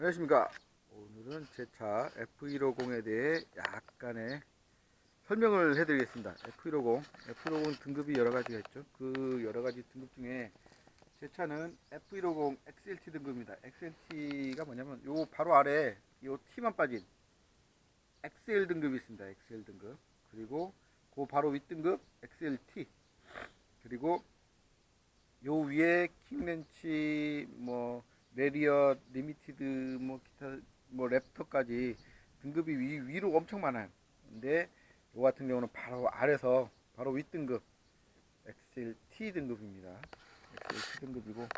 안녕하십니까. 오늘은 제 차 F150에 대해 약간의 설명을 해드리겠습니다. F150 등급이 여러 가지가 있죠. 그 여러 가지 등급 중에 제 차는 F150 XLT 등급입니다. XLT가 뭐냐면 요 바로 아래 요 T만 빠진 XL 등급이 있습니다. XL 등급. 그리고 그 바로 윗 등급 XLT. 그리고 요 위에 킹렌치 뭐 레리엇 리미티드 뭐 기타 뭐 랩터까지 등급이 위로 엄청 많아요. 근데 요 같은 경우는 바로 아래서 바로 윗등급 XLT 등급입니다. XLT 등급이고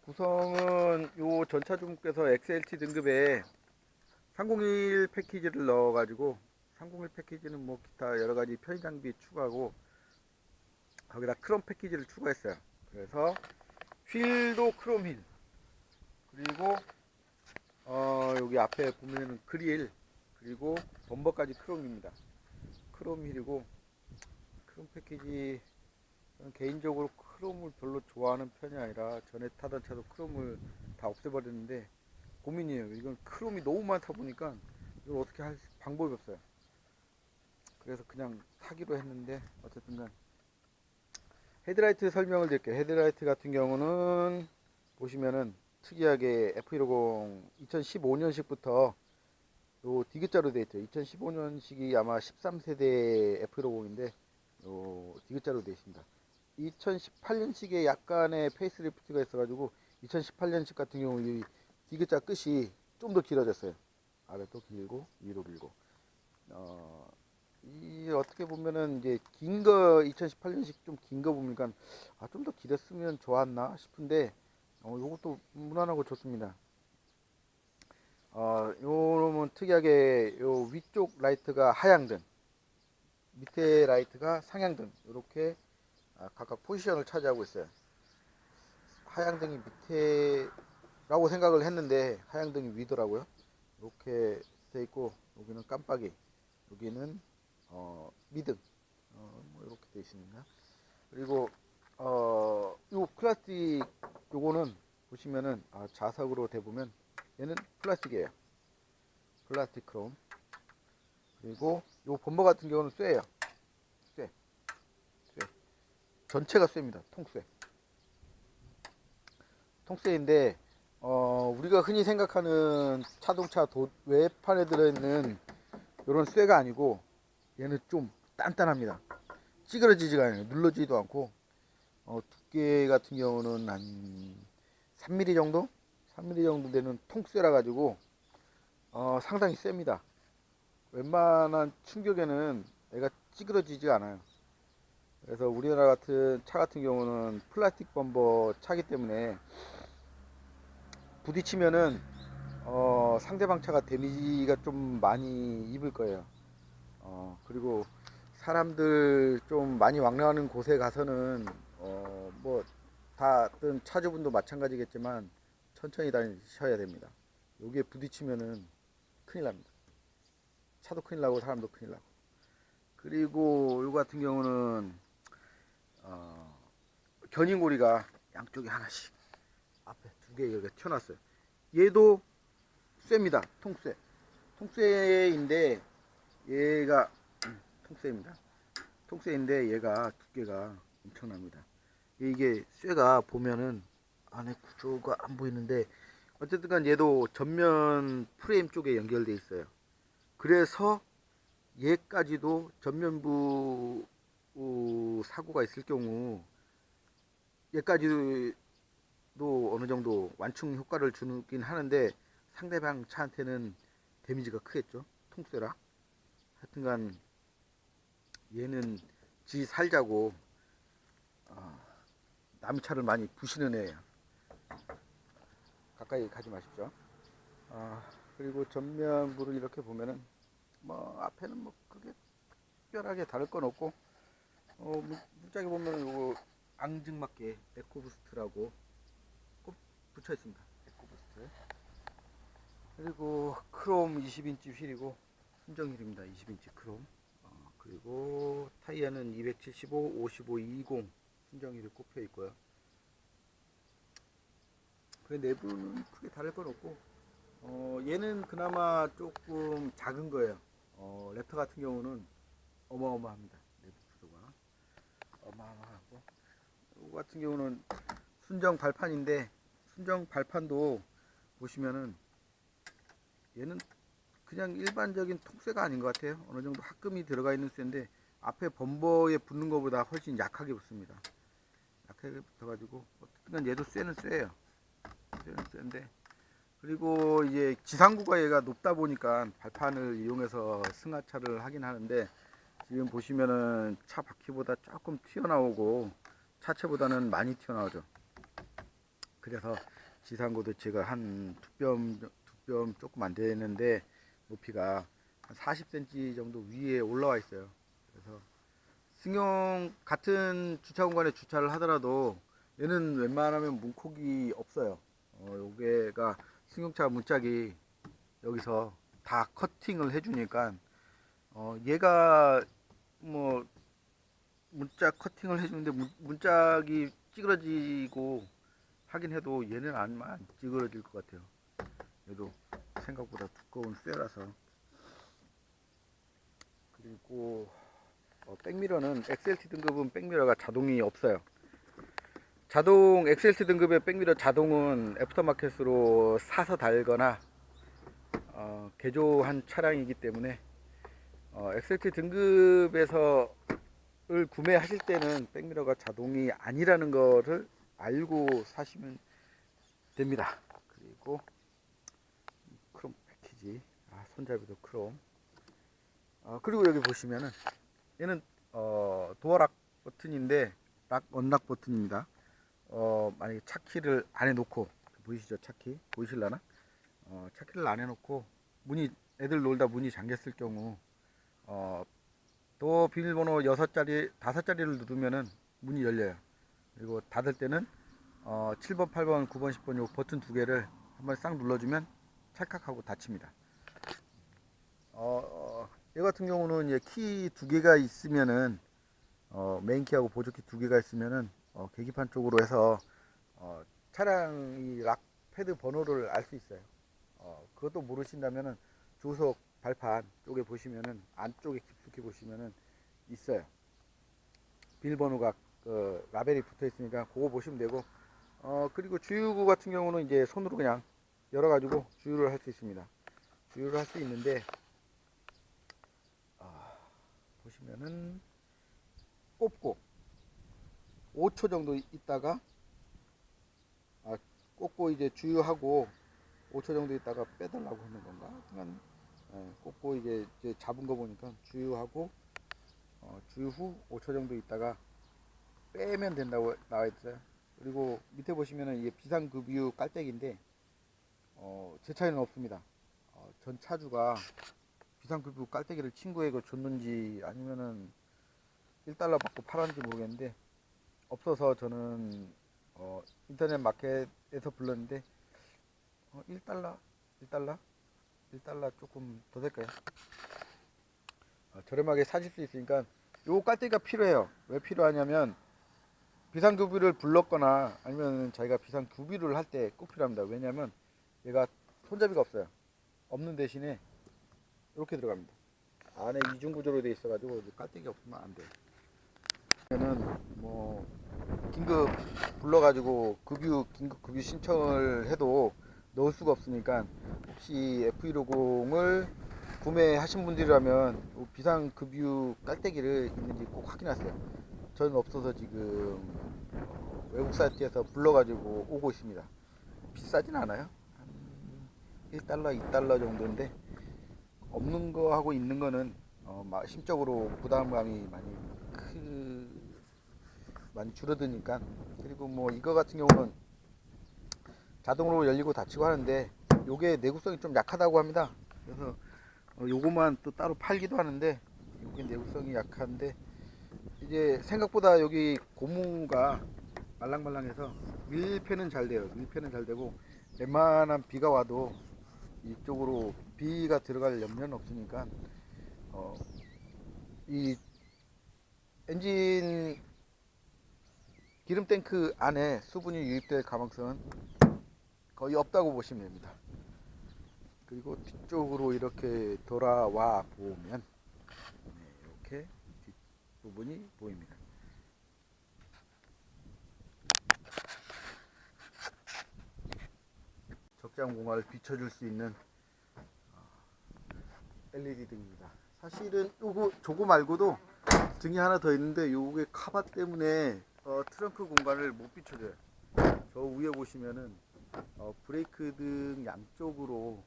구성은 요 전차주분께서 XLT 등급에 301 패키지를 넣어가지고 301 패키지는 뭐 기타 여러가지 편의장비 추가하고 거기다 크롬 패키지를 추가했어요. 그래서 휠도 크롬 휠, 그리고 여기 앞에 보면은 그릴, 그리고 범버까지 크롬입니다. 크롬 휠이고 크롬 패키지, 저는 개인적으로 크롬을 별로 좋아하는 편이 아니라 전에 타던 차도 크롬을 다 없애버렸는데 고민이에요. 이건 크롬이 너무 많다 보니까 이걸 어떻게 할 방법이 없어요. 그래서 그냥 타기로 했는데 어쨌든 간 헤드라이트 설명을 드릴게요. 헤드라이트 같은 경우는 보시면은 특이하게 F150 2015년식부터 요 디귿자로 되어 있죠. 2015년식이 아마 13세대 F150인데 요 디귿자로 되어 있습니다. 2018년식에 약간의 페이스리프트가 있어가지고 2018년식 같은 경우 이 디귿자 끝이 좀 더 길어졌어요. 아래도 길고 위로 길고. 이 어떻게 보면은 이제 긴 거 2018년식 좀 긴 거 보니까 좀 더 길었으면 좋았나 싶은데 요것도 무난하고 좋습니다. 요놈은 특이하게 요 위쪽 라이트가 하향등, 밑에 라이트가 상향등 이렇게 각각 포지션을 차지하고 있어요. 하향등이 밑에라고 생각을 했는데 하향등이 위더라고요. 이렇게 돼 있고 여기는 깜빡이, 여기는 미등, 뭐 이렇게 돼 있습니다. 그리고 요 플라스틱 요거는 보시면은 자석으로 대보면 얘는 플라스틱이에요. 플라스틱 크롬. 그리고 요 범버 같은 경우는 쇠예요. 쇠. 전체가 쇠입니다. 통쇠. 통쇠인데 우리가 흔히 생각하는 자동차 외판에 들어있는 이런 쇠가 아니고 얘는 좀 단단합니다. 찌그러지지가 않아요. 눌러지지도 않고 두께 같은 경우는 한 3mm 정도? 3mm 정도 되는 통쇠라 가지고 상당히 셉니다. 웬만한 충격에는 애가 찌그러지지 않아요. 그래서 우리나라 같은 차 같은 경우는 플라스틱 범버 차기 때문에 부딪히면은 상대방 차가 데미지가 좀 많이 입을 거예요. 그리고 사람들 좀 많이 왕래하는 곳에 가서는 뭐 다른 차주분도 마찬가지겠지만 천천히 다니셔야 됩니다. 여기에 부딪히면은 큰일 납니다. 차도 큰일 나고 사람도 큰일 나고. 그리고 이 같은 경우는 견인고리가 양쪽에 하나씩 앞에 두 개 여기가 튀어났어요. 얘도 쇠입니다. 통쇠. 통쇠인데 얘가 통쇠입니다. 통쇠인데 얘가 두께가 엄청납니다. 이게 쇠가 보면은 안에 구조가 안 보이는데 어쨌든 간 얘도 전면 프레임 쪽에 연결되어 있어요. 그래서 얘까지도 전면부 사고가 있을 경우 얘까지도 어느 정도 완충 효과를 주긴 하는데 상대방 차한테는 데미지가 크겠죠. 통쇠라. 하여튼간 얘는 지 살자고 남의 차를 많이 부시는 애예요. 가까이 가지 마십시오. 그리고 전면부를 이렇게 보면은 뭐 앞에는 뭐 크게 특별하게 다를 건 없고 문짝에 보면 요거 앙증맞게 에코부스트라고 꼭 붙여 있습니다. 에코부스트. 그리고 크롬 20인치 휠이고 순정 휠입니다. 20인치 크롬. 그리고 타이어는 275, 55, 20 순정 휠이 꼽혀 있고요. 그 내부는 크게 다를 건 없고, 얘는 그나마 조금 작은 거예요. 랩터 같은 경우는 어마어마합니다. 내부 구조가 어마어마하고, 이거 같은 경우는 순정 발판인데, 순정 발판도 보시면은 얘는 그냥 일반적인 통쇠가 아닌 것 같아요. 어느 정도 합금이 들어가 있는 쇠인데 앞에 범버에 붙는 것보다 훨씬 약하게 붙습니다. 약하게 붙어가지고 어쨌든 얘도 쇠는 쇠예요. 쇠는 쇠인데, 그리고 이제 지상구가 얘가 높다 보니까 발판을 이용해서 승하차를 하긴 하는데, 지금 보시면은 차 바퀴보다 조금 튀어나오고 차체보다는 많이 튀어나오죠. 그래서 지상구도 제가 한 두 뼘 조금 안 되는데 높이가 한 40cm 정도 위에 올라와 있어요. 그래서 승용 같은 주차 공간에 주차를 하더라도 얘는 웬만하면 문콕이 없어요. 요게가 승용차 문짝이 여기서 다 커팅을 해주니까, 얘가 뭐 문짝 커팅을 해주는데 문짝이 찌그러지고 하긴 해도 얘는 안 찌그러질 것 같아요. 얘도 생각보다 두꺼운 쇠라서. 그리고 백미러는 XLT 등급은 백미러가 자동이 없어요. 자동 XLT 등급의 백미러 자동은 애프터마켓으로 사서 달거나 개조한 차량이기 때문에, XLT 등급에서 을 구매하실 때는 백미러가 자동이 아니라는 거를 알고 사시면 됩니다. 그리고 크롬 패키지, 손잡이도 크롬. 그리고 여기 보시면은 얘는 도어락 버튼인데 언락 버튼입니다. 만약에 차키를 안에 놓고, 보이시죠? 차키 보이실라나? 차키를 안에 놓고 문이, 애들 놀다 문이 잠겼을 경우 도어 비밀번호 6자리 5자리를 누르면은 문이 열려요. 그리고 닫을 때는 7번 8번 9번 10번 요 버튼 두 개를 한번 싹 눌러주면 찰칵하고 닫힙니다. 얘 같은 경우는 키 두 개가 있으면은, 메인 키하고 보조 키 두 개가 있으면은 계기판 쪽으로 해서 차량이 락 패드 번호를 알 수 있어요. 그것도 모르신다면은 조석 발판 쪽에 보시면은, 안쪽에 깊숙이 보시면은 있어요. 비밀번호가 라벨이 붙어 있으니까 그거 보시면 되고, 그리고 주유구 같은 경우는 이제 손으로 그냥 열어가지고 주유를 할 수 있습니다. 주유를 할 수 있는데, 보시면은 꼽고 5초 정도 있다가, 꼽고 이제 주유하고 5초 정도 있다가 빼달라고 하는 건가? 그냥 꼽고 이제 잡은 거 보니까 주유하고 주유 후 5초 정도 있다가 빼면 된다고 나와 있어요. 그리고 밑에 보시면은 이게 비상급유 깔때기인데, 제 차에는 없습니다. 전 차주가 비상급유 깔때기를 친구에게 줬는지 아니면은 1달러 받고 팔았는지 모르겠는데 없어서 저는 인터넷 마켓에서 불렀는데 1달러 1달러 조금 더 될까요? 저렴하게 사실 수 있으니까 요 깔때기가 필요해요. 왜 필요하냐면 비상구비를 불렀거나 아니면 자기가 비상구비를 할 때 꼭 필요합니다. 왜냐면 얘가 손잡이가 없어요. 없는 대신에 이렇게 들어갑니다. 안에 이중 구조로 되어 있어가지고 깔때기 없으면 안 돼요. 저는 뭐 긴급 불러가지고 긴급 급유 신청을 해도 넣을 수가 없으니까, 혹시 F150을 구매하신 분들이라면 비상급유 깔때기를 있는지 꼭 확인하세요. 저는 없어서 지금 외국 사이트에서 불러가지고 오고 있습니다. 비싸진 않아요. 한 1달러, 2달러 정도인데 없는 거하고 있는 거는 심적으로 부담감이 많이 줄어드니까. 그리고 뭐 이거 같은 경우는 자동으로 열리고 닫히고 하는데 요게 내구성이 좀 약하다고 합니다. 그래서 요거만 또 따로 팔기도 하는데, 요게 내구성이 약한데 이제 생각보다 여기 고무가 말랑말랑해서 밀폐는 잘 돼요. 밀폐는 잘 되고 웬만한 비가 와도 이쪽으로 비가 들어갈 염려는 없으니까, 이 엔진 기름 탱크 안에 수분이 유입될 가능성은 거의 없다고 보시면 됩니다. 그리고 뒤쪽으로 이렇게 돌아와 보면 이렇게 뒷부분이 보입니다. 적재함 공간을 비춰줄 수 있는 LED 등입니다. 사실은 저거 말고도 등이 하나 더 있는데 요게 카바 때문에 트렁크 공간을 못 비춰줘요. 저 위에 보시면은 브레이크 등 양쪽으로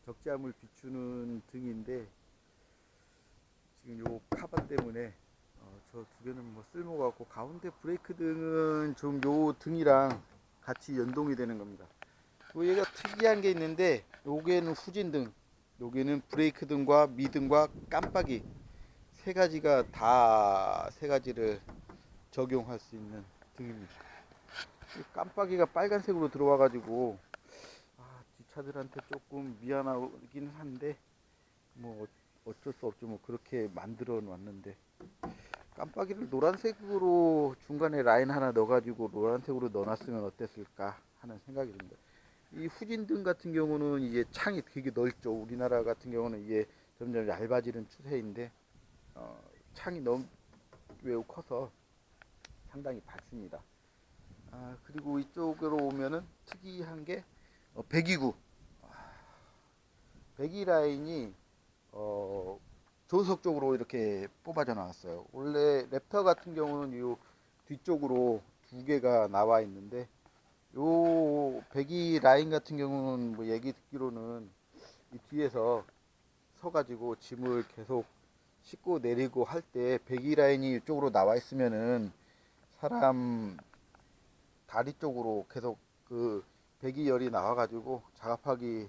적재함을 비추는 등인데 지금 요 카바 때문에 저 두 개는 뭐 쓸모가 없고 가운데 브레이크 등은 좀 요 등이랑 같이 연동이 되는 겁니다. 얘가 특이한 게 있는데 요게는 후진등, 여기는 브레이크 등과 미등과 깜빡이 세 가지를 적용할 수 있는 등입니다. 깜빡이가 빨간색으로 들어와 가지고 뒷차들한테 조금 미안하긴 한데 뭐 어쩔 수 없죠. 뭐 그렇게 만들어 놨는데 깜빡이를 노란색으로 중간에 라인 하나 넣어 가지고 노란색으로 넣어 놨으면 어땠을까 하는 생각이 듭니다. 이 후진등 같은 경우는 이제 창이 되게 넓죠. 우리나라 같은 경우는 이게 점점 얇아지는 추세인데 창이 너무 매우 커서 상당히 밝습니다. 그리고 이쪽으로 오면은 특이한 게 배기구, 배기 라인이 조수석 쪽으로 이렇게 뽑아져 나왔어요. 원래 랩터 같은 경우는 이 뒤쪽으로 두 개가 나와 있는데 요 배기 라인 같은 경우는 뭐 얘기 듣기로는 이 뒤에서 서가지고 짐을 계속 싣고 내리고 할 때 배기 라인이 이쪽으로 나와 있으면은 사람 다리 쪽으로 계속 그 배기열이 나와가지고 작업하기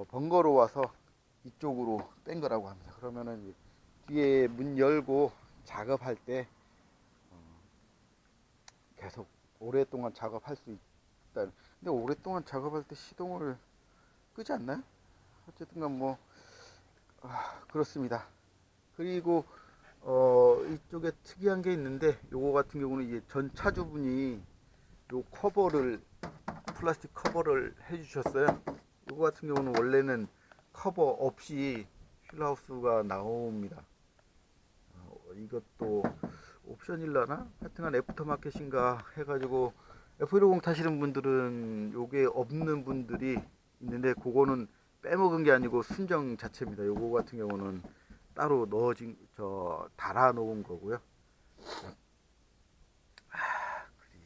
번거로워서 이쪽으로 뺀 거라고 합니다. 그러면은 뒤에 문 열고 작업할 때 계속 오랫동안 작업할 수 있다. 근데 오랫동안 작업할 때 시동을 끄지 않나요? 어쨌든간 뭐 그렇습니다. 그리고 이쪽에 특이한 게 있는데 요거 같은 경우는 이제 전 차주분이 요 커버를 플라스틱 커버를 해주셨어요. 요거 같은 경우는 원래는 커버 없이 휠하우스가 나옵니다. 이것도 옵션일라나 하여튼간 애프터마켓인가 해가지고 F150 타시는 분들은 요게 없는 분들이 있는데 그거는 빼먹은 게 아니고 순정 자체입니다. 요거 같은 경우는 따로 넣어진 달아 놓은 거고요.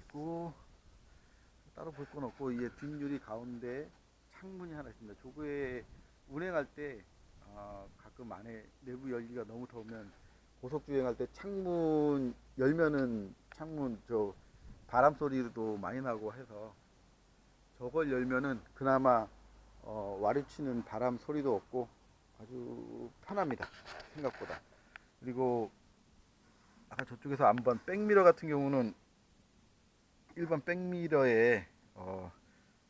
그리고 따로 볼 건 없고 이게 뒷유리 가운데 창문이 하나 있습니다. 저거에 운행할 때 가끔 안에 내부 열기가 너무 더우면 고속 주행할 때 창문 열면은 창문 바람 소리도 많이 나고 해서 저걸 열면은 그나마 와리치는 바람 소리도 없고 아주 편합니다. 생각보다. 그리고 아까 저쪽에서 안 본 백미러 같은 경우는 일반 백미러에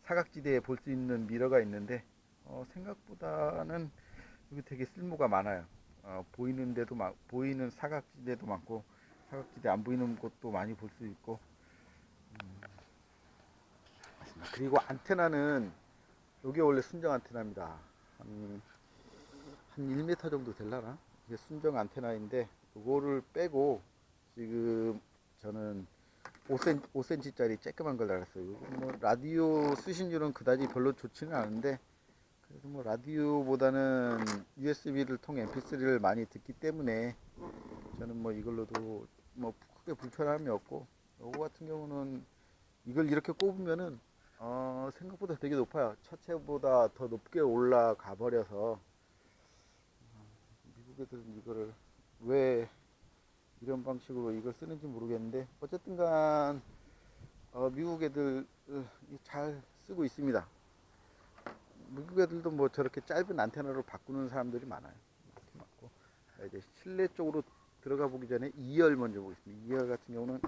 사각지대에 볼 수 있는 미러가 있는데 생각보다는 여기 되게 쓸모가 많아요. 보이는 사각지대도 많고 사각지대 안 보이는 곳도 많이 볼 수 있고 그리고 안테나는 이게 원래 순정 안테나입니다. 한 1m 정도 될라나? 이게 순정 안테나인데 이거를 빼고 지금 저는 5cm 짜리 쬐끄만 걸 달았어요. 뭐 라디오 수신율은 그다지 별로 좋지는 않은데 그래도 뭐 라디오보다는 USB를 통해 MP3를 많이 듣기 때문에 저는 뭐 이걸로도 뭐 크게 불편함이 없고 요거 같은 경우는 이걸 이렇게 꼽으면은 생각보다 되게 높아요. 차체보다 더 높게 올라가 버려서 미국 애들은 이거를 왜 이런 방식으로 이걸 쓰는지 모르겠는데 어쨌든간 미국 애들 잘 쓰고 있습니다. 미국 애들도 뭐 저렇게 짧은 안테나로 바꾸는 사람들이 많아요. 맞고. 이제 실내 쪽으로 들어가 보기 전에 2열 먼저 보겠습니다. 2열 같은 경우는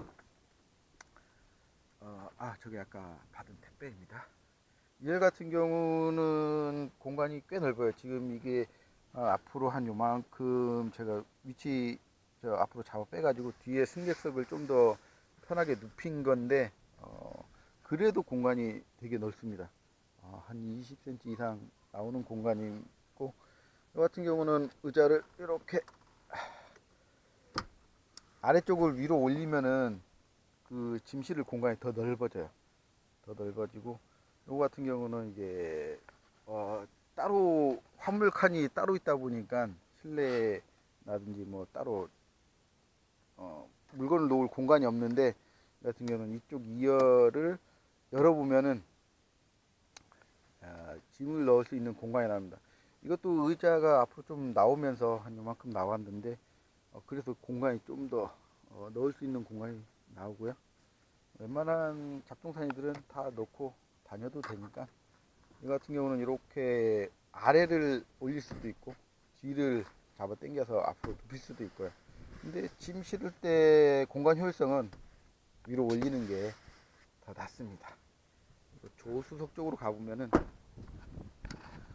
저기 아까 받은 택배입니다. 2열 같은 경우는 공간이 꽤 넓어요. 지금 이게 앞으로 한 요만큼 제가 위치 앞으로 잡아 빼가지고 뒤에 승객석을 좀 더 편하게 눕힌 건데 그래도 공간이 되게 넓습니다. 한 20cm 이상 나오는 공간이 있고, 이 같은 경우는 의자를 이렇게 아래쪽을 위로 올리면은 그 짐 실을 공간이 더 넓어져요. 더 넓어지고, 이 같은 경우는 이제 따로 화물 칸이 따로 있다 보니까 실내라든지 뭐 따로 물건을 놓을 공간이 없는데, 이 같은 경우는 이쪽 2열을 열어보면은 짐을 넣을 수 있는 공간이 나옵니다. 이것도 의자가 앞으로 좀 나오면서 한 요만큼 나왔는데, 그래서 공간이 좀 더 넣을 수 있는 공간이 나오고요. 웬만한 잡동사니들은 다 넣고 다녀도 되니까, 이 같은 경우는 이렇게 아래를 올릴 수도 있고 뒤를 잡아 당겨서 앞으로 눕힐 수도 있고요. 근데 짐 실을 때 공간 효율성은 위로 올리는 게 더 낫습니다. 조수석 쪽으로 가보면은,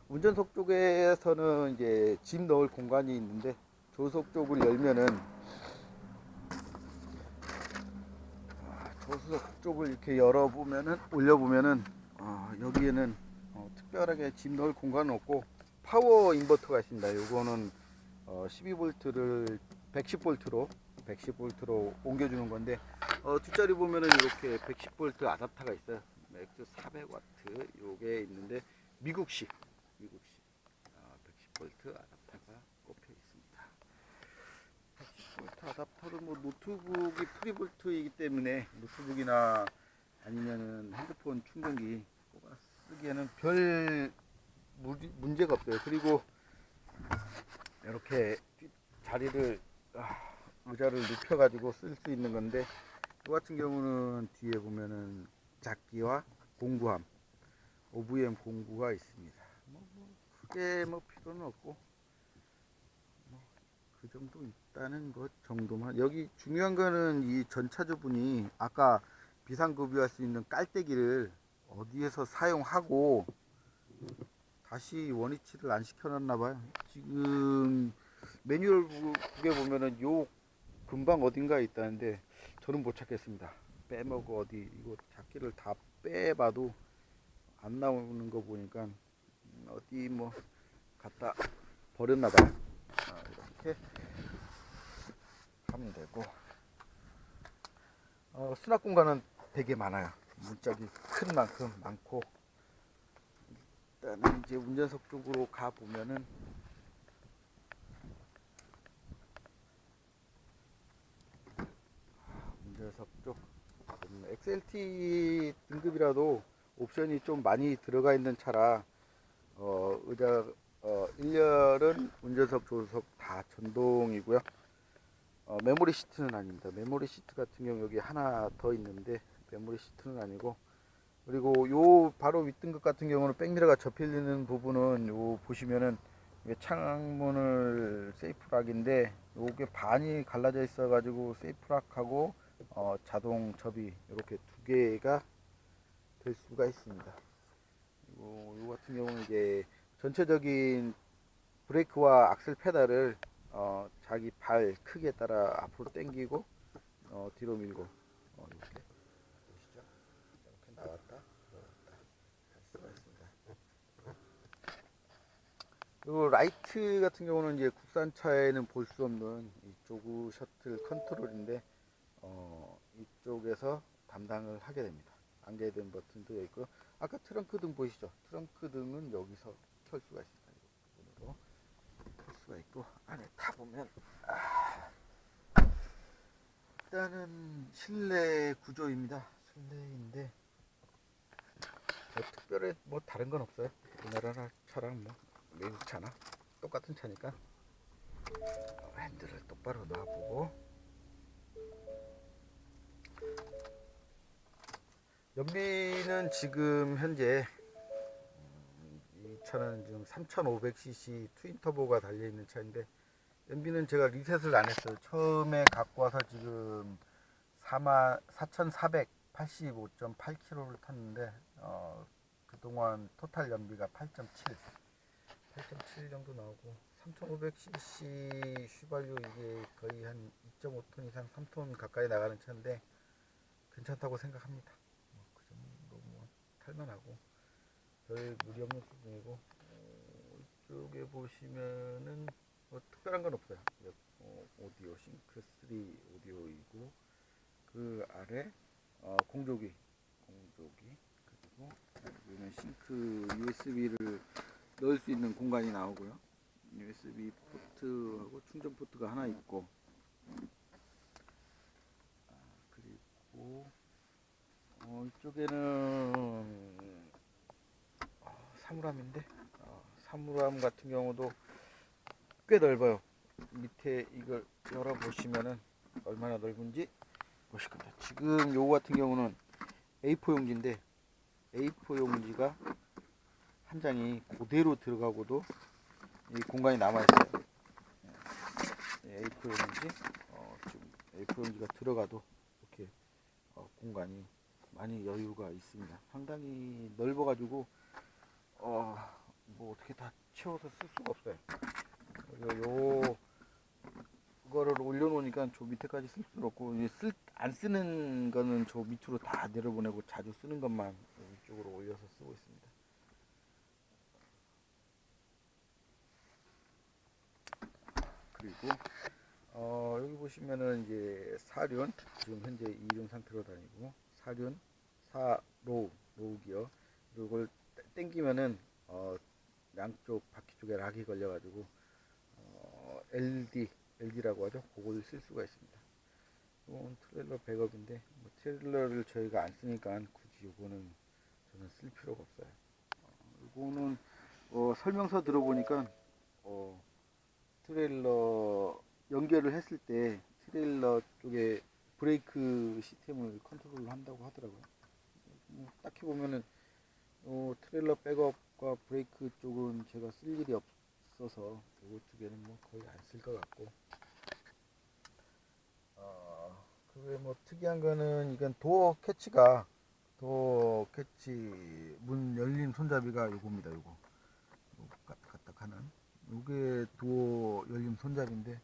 운전석 쪽에서는 이제 짐 넣을 공간이 있는데, 조수석 쪽을 열면은 조수석 쪽을 이렇게 열어보면은, 올려보면은 여기에는 특별하게 짐 넣을 공간은 없고 파워 인버터가 있습니다. 요거는 12V를 110V로 옮겨주는 건데, 뒷자리 보면은 이렇게 110V 아답터가 있어요. 맥스 400W 요게 있는데 미국식 110V 아답터가 꼽혀 있습니다. 110V 아답터는 뭐 노트북이 프리볼트이기 때문에 노트북이나 아니면은 핸드폰 충전기 꼽아 쓰기에는 별 문제가 없어요. 그리고 이렇게 자리를 의자를 눕혀 가지고 쓸 수 있는 건데, 이 같은 경우는 뒤에 보면은 잡기와 공구함 OVM 공구가 있습니다. 크게 필요는 없고 그 정도 있다는 것 정도만. 여기 중요한 거는 이 전차주분이 아까 비상구비할 수 있는 깔때기를 어디에서 사용하고 다시 원위치를 안 시켜놨나 봐요. 지금 매뉴얼북에 보면은 요 금방 어딘가에 있다는데 저는 못 찾겠습니다. 빼먹어 어디 이거 잡기를 다 빼봐도 안 나오는 거 보니까 어디 뭐 갖다 버렸나 봐요. 이렇게 하면 되고, 수납 공간은 되게 많아요. 문짝이 큰 만큼 많고, 일단은 이제 운전석 쪽으로 가 보면은 운전석 쪽 XLT 등급이라도 옵션이 좀 많이 들어가 있는 차라 의자 1열은 운전석 조수석 다 전동이고요. 메모리 시트는 아닙니다. 메모리 시트 같은 경우 여기 하나 더 있는데 메모리 시트는 아니고, 그리고 요 바로 윗등급 같은 경우는 백미러가 접히는 부분은 요 보시면은 이게 창문을 세이프락인데 요게 반이 갈라져 있어 가지고 세이프락하고 자동 접이 이렇게 두 개가 될 수가 있습니다. 요 같은 경우는 이제 전체적인 브레이크와 악셀 페달을 자기 발 크기에 따라 앞으로 당기고 뒤로 밀고 이렇게 보시죠. 이렇게 나왔다 들어갔다 할 수가 있습니다. 요 라이트 같은 경우는 이제 국산차에는 볼 수 없는 이 조그 셔틀 컨트롤인데 이쪽에서 담당을 하게 됩니다. 안개등 버튼도 있고, 아까 트렁크 등 보이시죠? 트렁크 등은 여기서 켤 수가 있습니다. 이 부분으로 켤 수가 있고, 안에 타보면 일단은 실내 구조입니다. 실내인데 특별히 뭐 다른 건 없어요. 우리나라 차랑 뭐 미국 차나 똑같은 차니까 핸들을 똑바로 놔보고, 연비는 지금 현재 이 차는 지금 3500cc 트윈 터보가 달려있는 차인데, 연비는 제가 리셋을 안 했어요. 처음에 갖고 와서 지금 4485.8km를 탔는데 그동안 토탈 연비가 8.7 정도 나오고, 3500cc 휘발유 이게 거의 한 2.5톤 이상 3톤 가까이 나가는 차인데 괜찮다고 생각합니다. 그 정도 탈만하고 별 무리 없는 수준이고, 이쪽에 보시면은 뭐 특별한 건 없어요. 오디오 싱크 3 오디오이고, 그 아래 공조기 그리고 여기는 싱크 USB를 넣을 수 있는 공간이 나오고요. USB 포트하고 충전 포트가 하나 있고, 그리고 이쪽에는 사물함인데, 사물함 같은 경우도 꽤 넓어요. 밑에 이걸 열어 보시면은 얼마나 넓은지 보실 겁니다. 지금 요거 같은 경우는 A4 용지인데, A4 용지가 한 장이 그대로 들어가고도 이 공간이 남아 있어요. A4 용지, 지금 A4 용지가 들어가도 이렇게 공간이 많이 여유가 있습니다. 상당히 넓어가지고 뭐 어떻게 다 채워서 쓸 수가 없어요. 그거를 올려놓으니까 저 밑에까지 쓸 수는 없고, 안 쓰는 거는 저 밑으로 다 내려보내고 자주 쓰는 것만 이쪽으로 올려서 쓰고 있습니다. 그리고 여기 보시면은 이제 사륜, 지금 현재 2륜 상태로 다니고, 사륜 4로우 기어, 이걸 땡기면은 양쪽 바퀴 쪽에 락이 걸려가지고 LD라고 하죠. 그걸 쓸 수가 있습니다. 이건 트레일러 백업인데, 뭐 트레일러를 저희가 안 쓰니까 굳이 이거는 저는 쓸 필요가 없어요. 이거는 설명서 들어보니까 트레일러 연결을 했을 때 트레일러 쪽에 브레이크 시스템을 컨트롤 한다고 하더라고요. 딱히 보면은 트레일러 백업과 브레이크 쪽은 제가 쓸 일이 없어서 이거 두 개는 뭐 거의 안 쓸 것 같고, 그 외에 뭐 특이한 거는, 이건 도어 캐치 문 열림 손잡이가 요겁니다. 요거 까딱까딱 하는 요게 도어 열림 손잡이인데,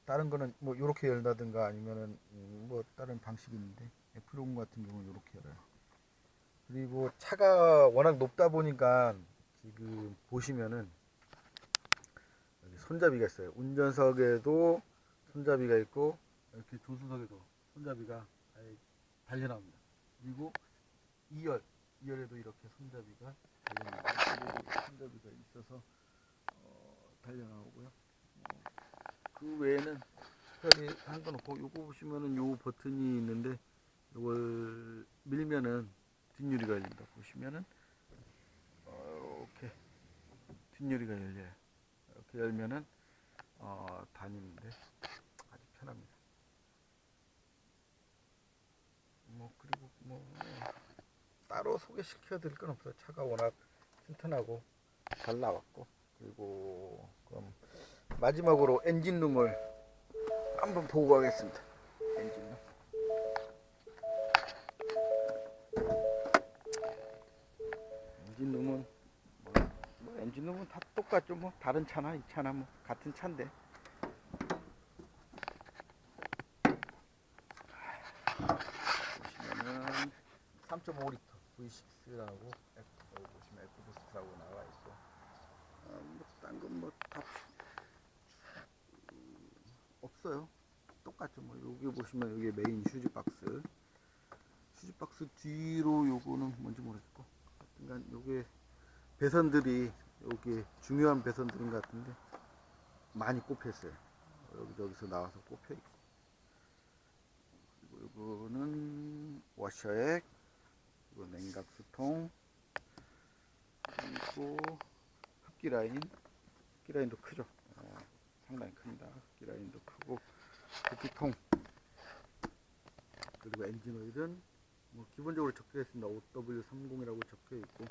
다른 거는 뭐 요렇게 열다든가 아니면은 뭐 다른 방식이 있는데, 애플홈 같은 경우는 요렇게 열어요. 그리고 차가 워낙 높다 보니까 지금 보시면은 여기 손잡이가 있어요. 운전석에도 손잡이가 있고, 이렇게 조수석에도 손잡이가 달려 나옵니다. 그리고 2열에도 이렇게 손잡이가 달려 나옵니다. 손잡이가 있어서 달려 나오고요. 그 외에는 특별히 한 건 없고, 요거 보시면은 요 버튼이 있는데, 요걸 밀면은 뒷유리가 열린다. 보시면은 이렇게 뒷유리가 열려요. 이렇게 열면은 다니는데 아주 편합니다. 뭐 그리고 뭐 따로 소개시켜 드릴 건 없어요. 차가 워낙 튼튼하고 잘 나왔고. 그리고 그럼 마지막으로 엔진룸을 한번 보고 가겠습니다. 엔진룸. 엔진룸은 뭐 엔진룸은 다 똑같죠. 뭐 다른 차나 이 차나 뭐 같은 차인데, 보시면은 3.5L V6라고 여기 보시면 에코부스트라고 나와 있고, 딴 건 뭐 다 없어요. 똑같죠. 뭐 여기 보시면 여기 메인 휴지박스 뒤로 요거는 뭔지 모르겠고, 하여튼간 요게 배선들이 여기 중요한 배선들인 것 같은데 많이 꼽혀 있어요. 여기저기서 나와서 꼽혀 있고, 그리고 요거는 워셔액, 이거 냉각수통, 그리고 흡기라인도 크죠. 상당히 큽니다. 흡기라인도 크고, 흡기통, 그리고 엔진오일은 뭐 기본적으로 적혀 있습니다. OW30이라고 적혀 있고,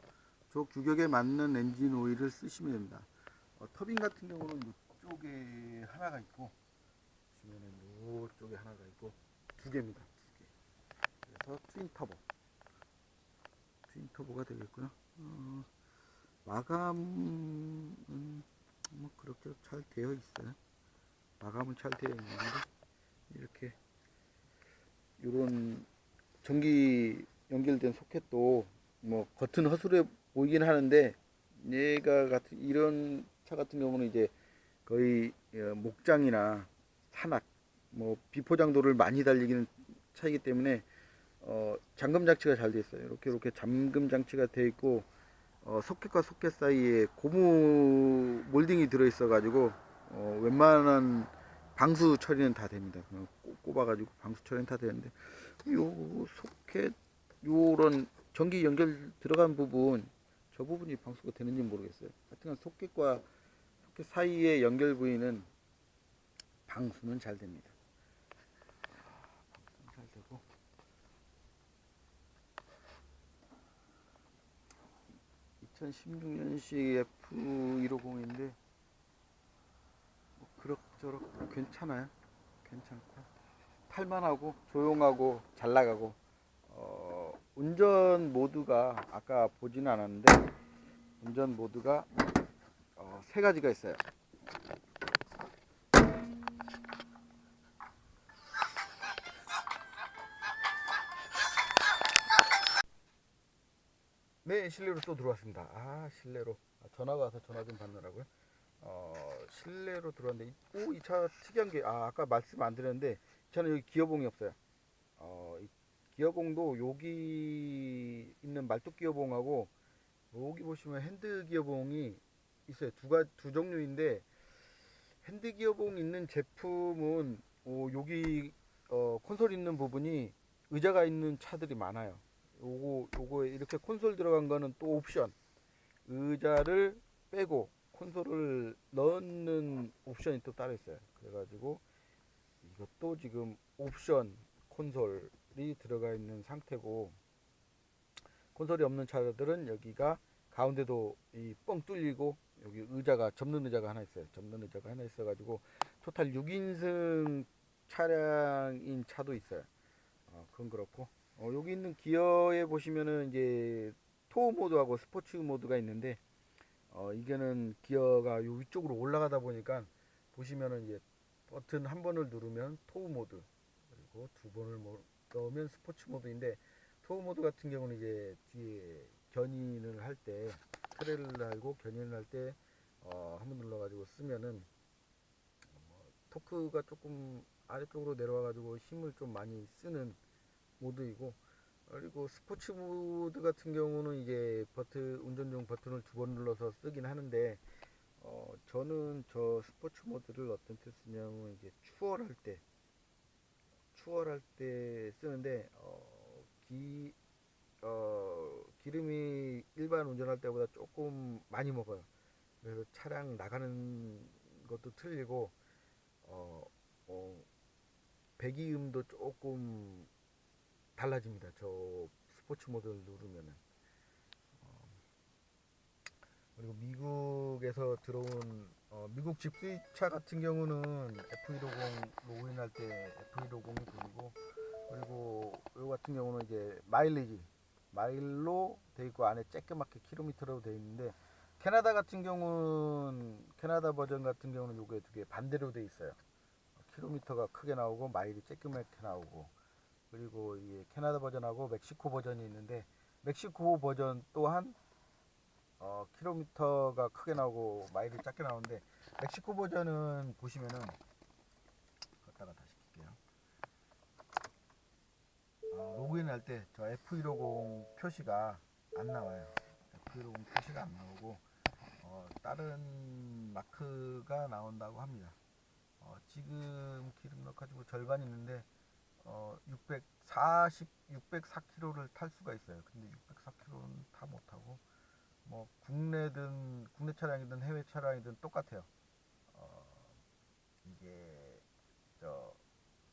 저 규격에 맞는 엔진 오일을 쓰시면 됩니다. 터빈 같은 경우는 이쪽에 하나가 있고, 보시면은 이쪽에 하나가 있고, 두 개입니다. 두 개. 그래서 트윈 터보가 되겠고요. 마감은 뭐 그렇게 잘 되어 있어요. 마감은 잘 되어 있는데, 이렇게 이런 전기 연결된 소켓도 뭐 겉은 허술해 보이긴 하는데 얘가 같은 이런 차 같은 경우는 이제 거의 목장이나 산악 뭐 비포장도를 많이 달리기는 차이기 때문에 잠금 장치가 잘 돼 있어요. 이렇게 잠금 장치가 돼 있고 소켓과 소켓 사이에 고무 몰딩이 들어 있어 가지고 웬만한 방수 처리는 다 됩니다. 그냥 꼽아 가지고 방수 처리는 다 되는데 요 소켓 요런 전기 연결 들어간 부분 저 부분이 방수가 되는지 모르겠어요. 하여튼 소켓과 소켓 사이의 연결 부위는 방수는 잘 됩니다. 잘 되고 2016년식 F150인데 뭐 그럭저럭 괜찮아요. 괜찮고 탈만하고 조용하고 잘 나가고 운전 모드가 아까 보지는 않았는데 운전 모드가 세 가지가 있어요. 네, 실내로 또 들어왔습니다. 실내로 전화가 와서 전화 좀 받느라고요. 실내로 들어왔는데 이 차 특이한 게 아까 말씀 안 드렸는데 이 차는 여기 기어봉이 없어요. 이 기어봉도 여기 있는 말뚝 기어봉하고 여기 보시면 핸드 기어봉이 있어요. 두 종류인데 핸드 기어봉 있는 제품은 여기 콘솔 있는 부분이 의자가 있는 차들이 많아요. 요거 이렇게 콘솔 들어간 거는 또 옵션. 의자를 빼고 콘솔을 넣는 옵션이 또 따로 있어요. 그래가지고 이것도 지금 옵션 콘솔이 들어가 있는 상태고 콘솔이 없는 차들은 여기가 가운데도 이 뻥 뚫리고 여기 의자가 접는 의자가 하나 있어요. 접는 의자가 하나 있어가지고 토탈 6인승 차량인 차도 있어요. 그건 그렇고 여기 있는 기어에 보시면은 이제 토어 모드하고 스포츠 모드가 있는데 이게는 기어가 요 위쪽으로 올라가다 보니까 보시면은 이제 버튼 한 번을 누르면 토우 모드 그리고 두 번을 넣으면 스포츠 모드인데 토우 모드 같은 경우는 이제 뒤에 견인을 할 때 트레일을 달고 견인을 할 때 한 번 눌러가지고 쓰면은 토크가 조금 아래쪽으로 내려와가지고 힘을 좀 많이 쓰는 모드이고 그리고 스포츠 모드 같은 경우는 이제 운전 중 버튼을 두 번 눌러서 쓰긴 하는데 저는 저 스포츠 모드를 어떤 때 쓰냐면 이제 추월할 때 쓰는데 기름이 일반 운전할 때보다 조금 많이 먹어요. 그래서 차량 나가는 것도 틀리고 어, 어, 배기음도 조금 달라집니다. 저 스포츠 모드를 누르면은. 그리고 미국에서 들어온 미국 집수차 같은 경우는 F150 로그인할 때 F150이 보이고 그리고 요 같은 경우는 이제 마일로 돼 있고 안에 쬐끄맣게 킬로미터로 돼 있는데 캐나다 버전 같은 경우는 요게 두 개 반대로 돼 있어요. 킬로미터가 크게 나오고 마일이 쬐끄맣게 나오고 그리고 이 캐나다 버전하고 멕시코 버전이 있는데 멕시코 버전 또한 킬로미터가 크게 나오고 마일이 작게 나오는데 멕시코 버전은 보시면은 걷다가 다시 킬게요. 로그인 할 때 저 F150 표시가 안 나와요. F150 표시가 안 나오고 다른 마크가 나온다고 합니다. 지금 기름 넣어가지고 절반 있는데 604km를 탈 수가 있어요. 근데 604km는 타 못하고 뭐 국내 차량이든 해외 차량이든 똑같아요. 이게 저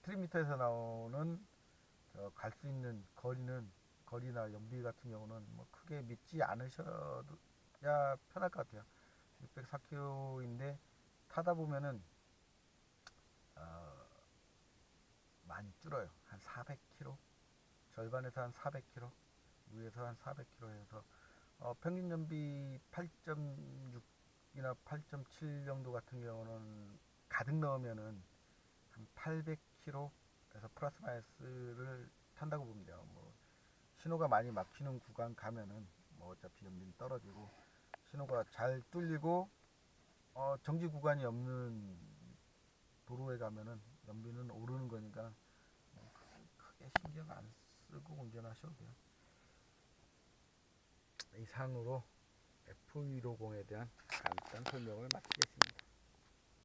트리미터에서 나오는 갈 수 있는 거리나 연비 같은 경우는 뭐 크게 믿지 않으셔야 편할 것 같아요. 604km인데 타다 보면은 어, 많이 줄어요. 한 400km 절반에서 한 400km 위에서 한 400km 해서 평균 연비 8.6이나 8.7 정도 같은 경우는 가득 넣으면은 한 800km에서 플러스 마이너스를 탄다고 봅니다. 뭐 신호가 많이 막히는 구간 가면은 뭐 어차피 연비는 떨어지고, 신호가 잘 뚫리고 정지 구간이 없는 도로에 가면은 연비는 오르는 거니까 크게 신경 안 쓰고 운전하셔도 돼요. 이상으로 F150에 대한 간단 설명을 마치겠습니다.